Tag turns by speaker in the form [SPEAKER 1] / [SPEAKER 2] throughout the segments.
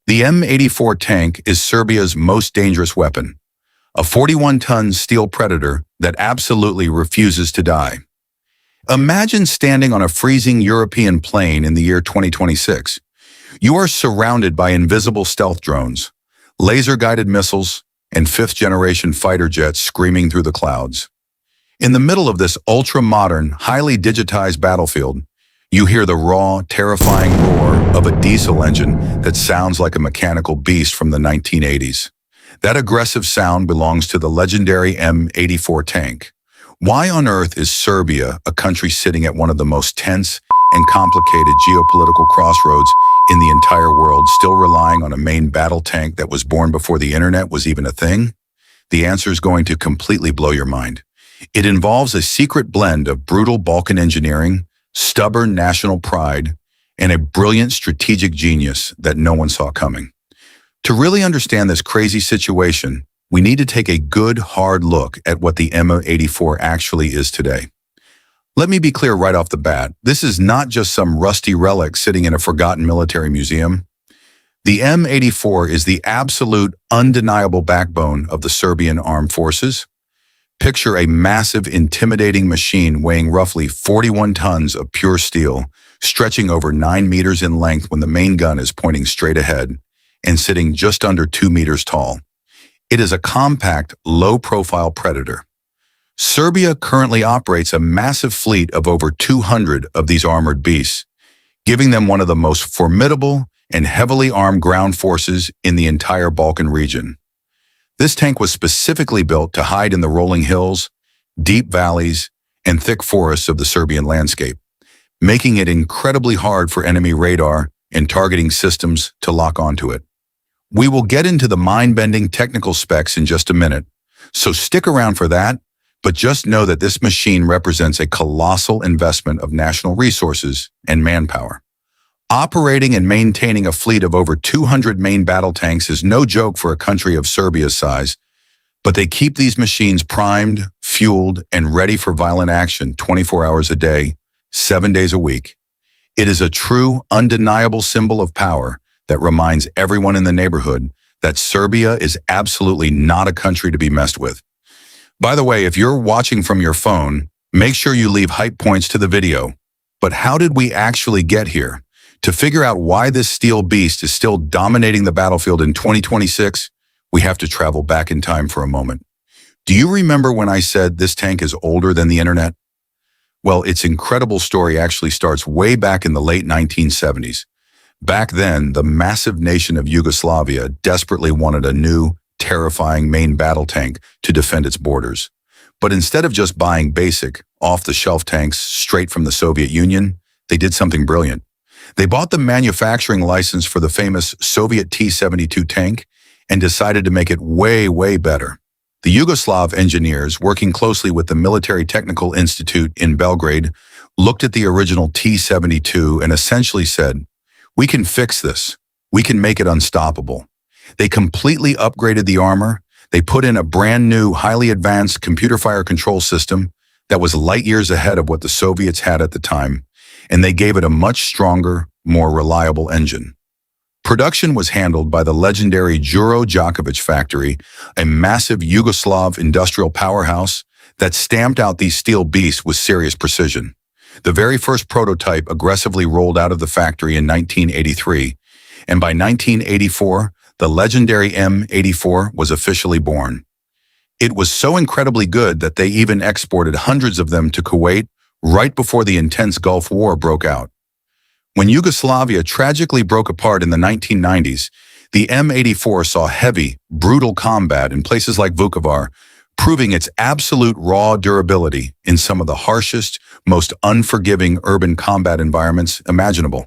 [SPEAKER 1] The M-84 tank is Serbia's most dangerous weapon, a 41-ton steel predator that absolutely refuses to die. Imagine standing on a freezing European plain in the year 2026. You are surrounded by invisible stealth drones, laser-guided missiles, and fifth-generation fighter jets screaming through the clouds. In the middle of this ultra-modern, highly digitized battlefield, you hear the raw, terrifying roar of a diesel engine that sounds like a mechanical beast from the 1980s. That aggressive sound belongs to the legendary M-84 tank. Why on earth is Serbia, a country sitting at one of the most tense and complicated geopolitical crossroads in the entire world, still relying on a main battle tank that was born before the internet was even a thing? The answer is going to completely blow your mind. It involves a secret blend of brutal Balkan engineering, stubborn national pride, and a brilliant strategic genius that no one saw coming. To really understand this crazy situation, we need to take a good, hard look at what the M-84 actually is today. Let me be clear right off the bat, this is not just some rusty relic sitting in a forgotten military museum. The M-84 is the absolute, undeniable backbone of the Serbian armed forces. Picture a massive, intimidating machine weighing roughly 41 tons of pure steel, stretching over 9 meters in length when the main gun is pointing straight ahead, and sitting just under 2 meters tall. It is a compact, low-profile predator. Serbia currently operates a massive fleet of over 200 of these armored beasts, giving them one of the most formidable and heavily armed ground forces in the entire Balkan region. This tank was specifically built to hide in the rolling hills, deep valleys, and thick forests of the Serbian landscape, making it incredibly hard for enemy radar and targeting systems to lock onto it. We will get into the mind-bending technical specs in just a minute, so stick around for that, but just know that this machine represents a colossal investment of national resources and manpower. Operating and maintaining a fleet of over 200 main battle tanks is no joke for a country of Serbia's size, but they keep these machines primed, fueled, and ready for violent action 24 hours a day, 7 days a week. It is a true, undeniable symbol of power that reminds everyone in the neighborhood that Serbia is absolutely not a country to be messed with. By the way, if you're watching from your phone, make sure you leave hype points to the video. But how did we actually get here? To figure out why this steel beast is still dominating the battlefield in 2026, we have to travel back in time for a moment. Do you remember when I said this tank is older than the internet? Well, its incredible story actually starts way back in the late 1970s. Back then, the massive nation of Yugoslavia desperately wanted a new, terrifying main battle tank to defend its borders. But instead of just buying basic, off-the-shelf tanks straight from the Soviet Union, they did something brilliant. They bought the manufacturing license for the famous Soviet T-72 tank and decided to make it way, way better. The Yugoslav engineers, working closely with the Military Technical Institute in Belgrade, looked at the original T-72 and essentially said, "We can fix this. We can make it unstoppable." They completely upgraded the armor. They put in a brand new, highly advanced computer fire control system that was light years ahead of what the Soviets had at the time, and they gave it a much stronger, more reliable engine. Production was handled by the legendary Đuro Đaković factory, a massive Yugoslav industrial powerhouse that stamped out these steel beasts with serious precision. The very first prototype aggressively rolled out of the factory in 1983, and by 1984, the legendary M-84 was officially born. It was so incredibly good that they even exported hundreds of them to Kuwait right before the intense Gulf War broke out. When Yugoslavia tragically broke apart in the 1990s, the M-84 saw heavy, brutal combat in places like Vukovar, proving its absolute raw durability in some of the harshest, most unforgiving urban combat environments imaginable.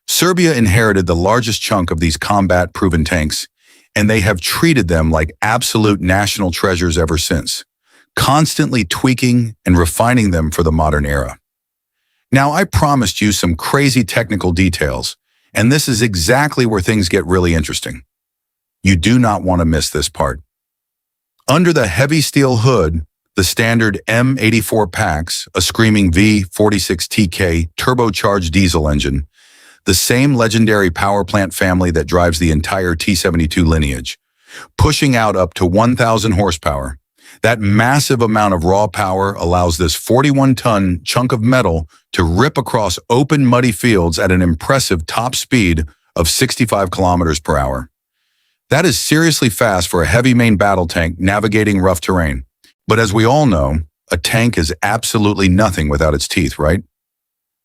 [SPEAKER 1] Serbia inherited the largest chunk of these combat-proven tanks, and they have treated them like absolute national treasures ever since, constantly tweaking and refining them for the modern era. Now, I promised you some crazy technical details, and this is exactly where things get really interesting. You do not want to miss this part. Under the heavy steel hood, the standard M-84 packs a screaming V46TK turbocharged diesel engine the same legendary power plant family that drives the entire T-72 lineage, pushing out up to 1,000 horsepower. That massive amount of raw power allows this 41-ton chunk of metal to rip across open, muddy fields at an impressive top speed of 65 kilometers per hour. That is seriously fast for a heavy main battle tank navigating rough terrain. But as we all know, a tank is absolutely nothing without its teeth, right?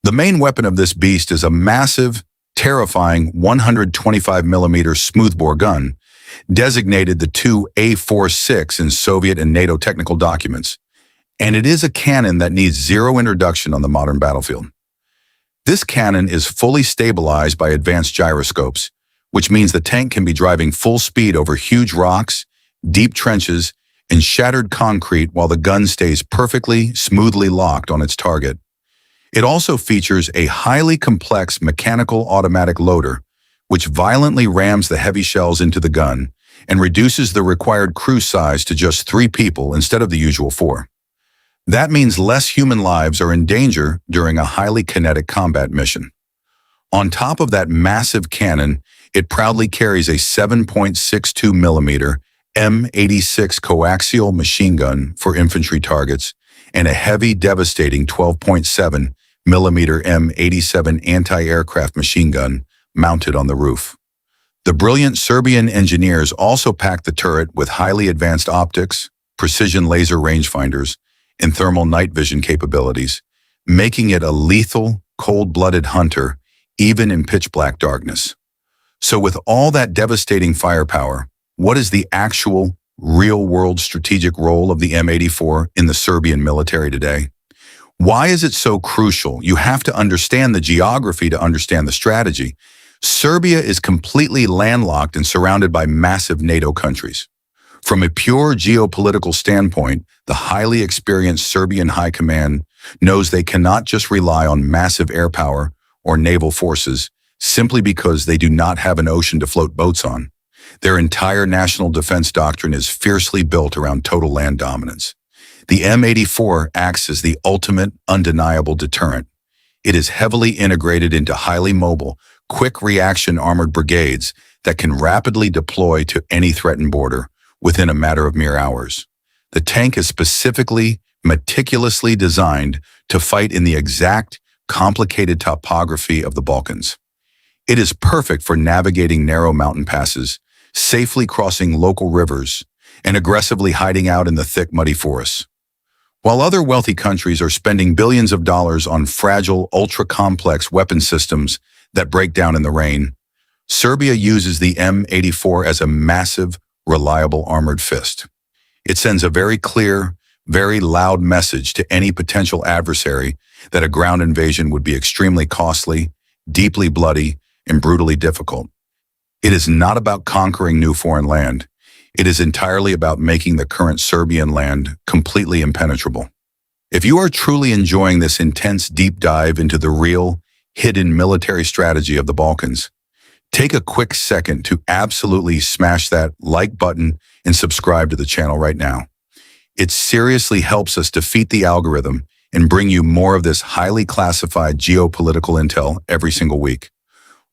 [SPEAKER 1] The main weapon of this beast is a massive, terrifying 125mm smoothbore gun, designated the 2A46 in Soviet and NATO technical documents, and it is a cannon that needs zero introduction on the modern battlefield. This cannon is fully stabilized by advanced gyroscopes, which means the tank can be driving full speed over huge rocks, deep trenches, and shattered concrete while the gun stays perfectly, smoothly locked on its target. It also features a highly complex mechanical automatic loader, which violently rams the heavy shells into the gun and reduces the required crew size to just 3 people instead of the usual 4. That means less human lives are in danger during a highly kinetic combat mission. On top of that massive cannon, it proudly carries a 7.62mm M-86 coaxial machine gun for infantry targets and a heavy, devastating 12.7mm M-87 anti-aircraft machine gun mounted on the roof. The brilliant Serbian engineers also packed the turret with highly advanced optics, precision laser rangefinders, and thermal night vision capabilities, making it a lethal, cold-blooded hunter even in pitch-black darkness. So with all that devastating firepower, what is the actual, real-world strategic role of the M-84 in the Serbian military today? Why is it so crucial? You have to understand the geography to understand the strategy. Serbia is completely landlocked and surrounded by massive NATO countries. From a pure geopolitical standpoint, the highly experienced Serbian high command knows they cannot just rely on massive air power or naval forces simply because they do not have an ocean to float boats on. Their entire national defense doctrine is fiercely built around total land dominance. The M-84 acts as the ultimate, undeniable deterrent. It is heavily integrated into highly mobile, quick reaction armored brigades that can rapidly deploy to any threatened border within a matter of mere hours. The tank is specifically, meticulously designed to fight in the exact, complicated topography of the Balkans. It is perfect for navigating narrow mountain passes, safely crossing local rivers, and aggressively hiding out in the thick, muddy forests. While other wealthy countries are spending billions of dollars on fragile, ultra-complex weapon systems that break down in the rain, Serbia uses the M-84 as a massive, reliable armored fist. It sends a very clear, very loud message to any potential adversary that a ground invasion would be extremely costly, deeply bloody, and brutally difficult. It is not about conquering new foreign land. It is entirely about making the current Serbian land completely impenetrable. If you are truly enjoying this intense deep dive into the real, hidden military strategy of the Balkans, take a quick second to absolutely smash that like button and subscribe to the channel right now. It seriously helps us defeat the algorithm and bring you more of this highly classified geopolitical intel every single week.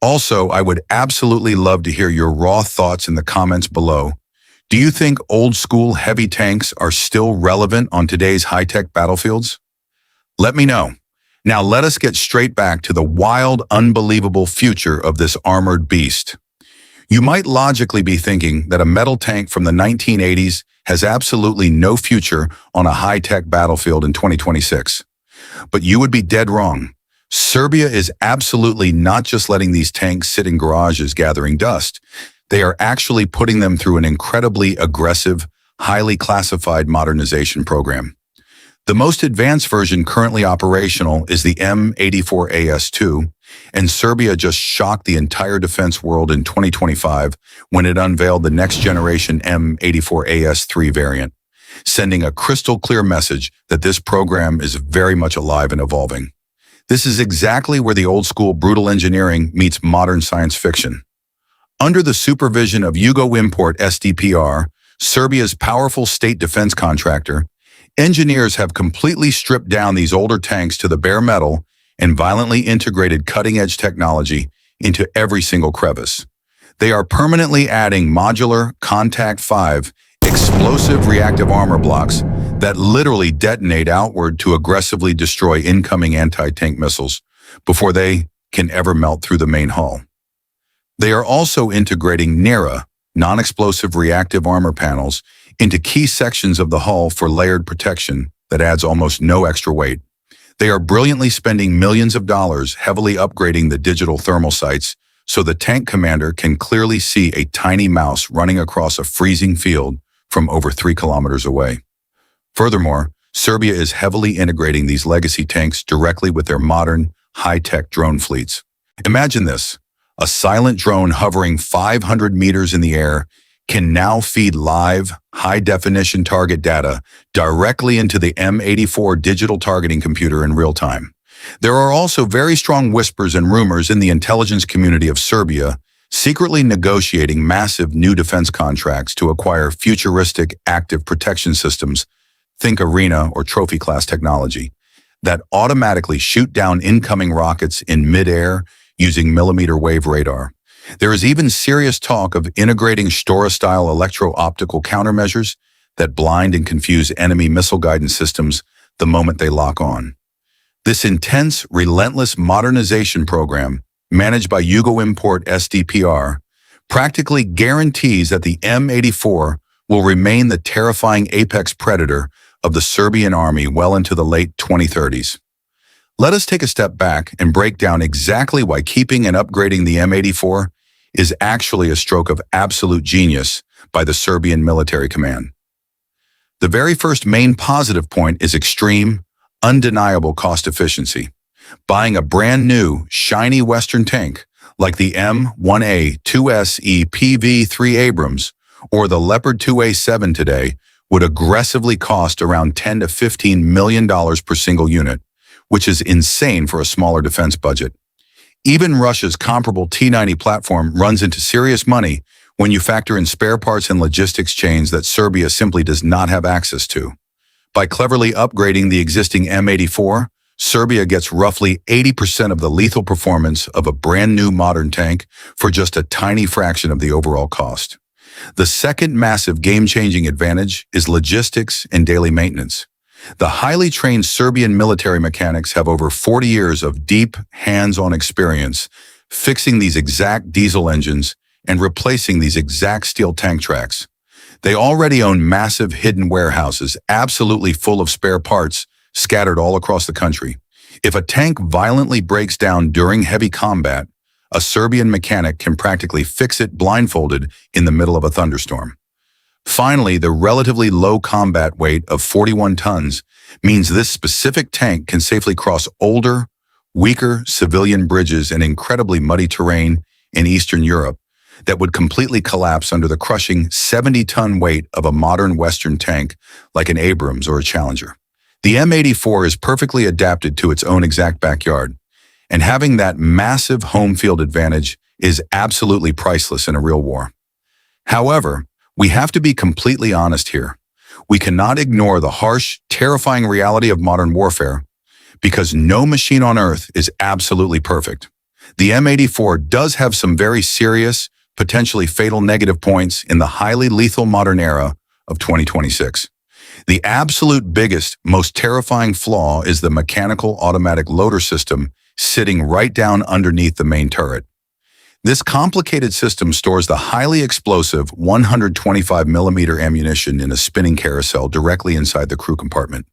[SPEAKER 1] Also, I would absolutely love to hear your raw thoughts in the comments below. Do you think old-school heavy tanks are still relevant on today's high-tech battlefields? Let me know. Now let us get straight back to the wild, unbelievable future of this armored beast. You might logically be thinking that a metal tank from the 1980s has absolutely no future on a high-tech battlefield in 2026. But you would be dead wrong. Serbia is absolutely not just letting these tanks sit in garages gathering dust. They are actually putting them through an incredibly aggressive, highly classified modernization program. The most advanced version currently operational is the M-84 AS2, and Serbia just shocked the entire defense world in 2025 when it unveiled the next-generation M-84 AS3 variant, sending a crystal-clear message that this program is very much alive and evolving. This is exactly where the old-school brutal engineering meets modern science fiction. Under the supervision of Yugoslav SDPR, Serbia's powerful state defense contractor, engineers have completely stripped down these older tanks to the bare metal and violently integrated cutting-edge technology into every single crevice. They are permanently adding modular Contact 5 explosive reactive armor blocks that literally detonate outward to aggressively destroy incoming anti-tank missiles before they can ever melt through the main hull. They are also integrating NERA, non-explosive reactive armor panels, into key sections of the hull for layered protection that adds almost no extra weight. They are brilliantly spending millions of dollars heavily upgrading the digital thermal sights so the tank commander can clearly see a tiny mouse running across a freezing field from over 3 kilometers away. Furthermore, Serbia is heavily integrating these legacy tanks directly with their modern, high-tech drone fleets. Imagine this. A silent drone hovering 500 meters in the air can now feed live, high-definition target data directly into the M-84 digital targeting computer in real time. There are also very strong whispers and rumors in the intelligence community of Serbia secretly negotiating massive new defense contracts to acquire futuristic active protection systems, think Arena or trophy-class technology, that automatically shoot down incoming rockets in midair using millimeter-wave radar. There is even serious talk of integrating Stora-style electro-optical countermeasures that blind and confuse enemy missile guidance systems the moment they lock on. This intense, relentless modernization program, managed by Yugo-Import SDPR, practically guarantees that the M-84 will remain the terrifying apex predator of the Serbian army well into the late 2030s. Let us take a step back and break down exactly why keeping and upgrading the M-84 is actually a stroke of absolute genius by the Serbian military command. The very first main positive point is extreme, undeniable cost efficiency. Buying a brand new, shiny Western tank like the M-1A 2SE PV-3 Abrams or the Leopard 2A7 today would aggressively cost around $10 to $15 million per single unit, which is insane for a smaller defense budget. Even Russia's comparable T-90 platform runs into serious money when you factor in spare parts and logistics chains that Serbia simply does not have access to. By cleverly upgrading the existing M-84, Serbia gets roughly 80% of the lethal performance of a brand new modern tank for just a tiny fraction of the overall cost. The second massive game-changing advantage is logistics and daily maintenance. The highly trained Serbian military mechanics have over 40 years of deep, hands-on experience fixing these exact diesel engines and replacing these exact steel tank tracks. They already own massive hidden warehouses absolutely full of spare parts scattered all across the country. If a tank violently breaks down during heavy combat, a Serbian mechanic can practically fix it blindfolded in the middle of a thunderstorm. Finally, the relatively low combat weight of 41 tons means this specific tank can safely cross older, weaker civilian bridges and incredibly muddy terrain in Eastern Europe that would completely collapse under the crushing 70-ton weight of a modern Western tank like an Abrams or a Challenger. The M-84 is perfectly adapted to its own exact backyard, and having that massive home field advantage is absolutely priceless in a real war. However, we have to be completely honest here. We cannot ignore the harsh, terrifying reality of modern warfare because no machine on Earth is absolutely perfect. The M-84 does have some very serious, potentially fatal negative points in the highly lethal modern era of 2026. The absolute biggest, most terrifying flaw is the mechanical automatic loader system sitting right down underneath the main turret. This complicated system stores the highly explosive 125mm ammunition in a spinning carousel directly inside the crew compartment.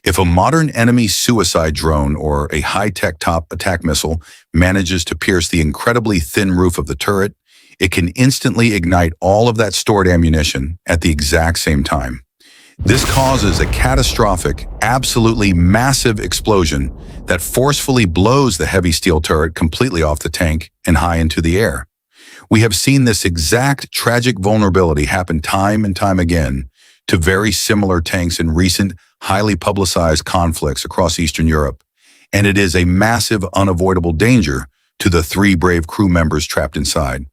[SPEAKER 1] If a modern enemy suicide drone or a high-tech top attack missile manages to pierce the incredibly thin roof of the turret, it can instantly ignite all of that stored ammunition at the exact same time. This causes a catastrophic, absolutely massive explosion that forcefully blows the heavy steel turret completely off the tank and high into the air. We have seen this exact tragic vulnerability happen time and time again to very similar tanks in recent, highly publicized conflicts across Eastern Europe, and it is a massive, unavoidable danger to the 3 brave crew members trapped inside.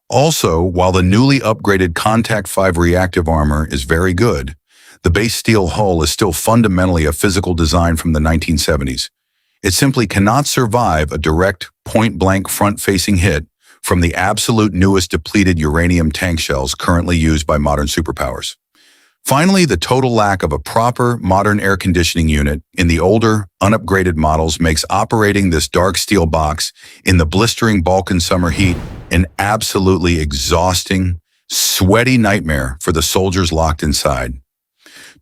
[SPEAKER 1] Also, while the newly upgraded Contact 5 reactive armor is very good, the base steel hull is still fundamentally a physical design from the 1970s. It simply cannot survive a direct, point-blank front-facing hit from the absolute newest depleted uranium tank shells currently used by modern superpowers. Finally, the total lack of a proper, modern air conditioning unit in the older, unupgraded models makes operating this dark steel box in the blistering Balkan summer heat an absolutely exhausting, sweaty nightmare for the soldiers locked inside.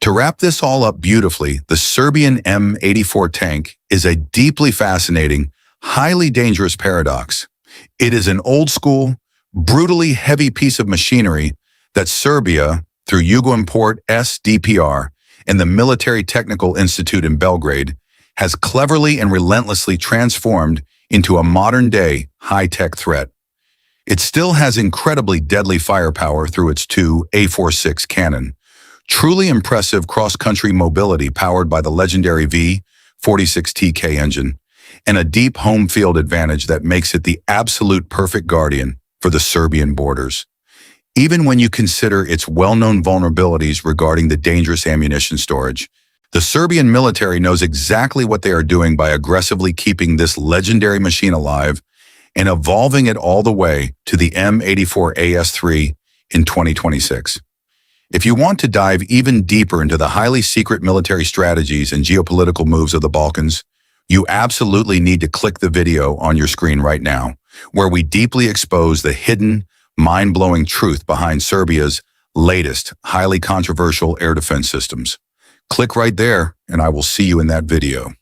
[SPEAKER 1] To wrap this all up beautifully, the Serbian M-84 tank is a deeply fascinating, highly dangerous paradox. It is an old-school, brutally heavy piece of machinery that Serbia, through Yugoslav AS2 and the Military Technical Institute in Belgrade, has cleverly and relentlessly transformed into a modern-day high-tech threat. It still has incredibly deadly firepower through its two A46 cannon, truly impressive cross-country mobility powered by the legendary V46TK engine, and a deep home field advantage that makes it the absolute perfect guardian for the Serbian borders. Even when you consider its well-known vulnerabilities regarding the dangerous ammunition storage, the Serbian military knows exactly what they are doing by aggressively keeping this legendary machine alive and evolving it all the way to the M-84 AS2 in 2026. If you want to dive even deeper into the highly secret military strategies and geopolitical moves of the Balkans, you absolutely need to click the video on your screen right now, where we deeply expose the hidden, mind-blowing truth behind Serbia's latest, highly controversial air defense systems. Click right there, and I will see you in that video.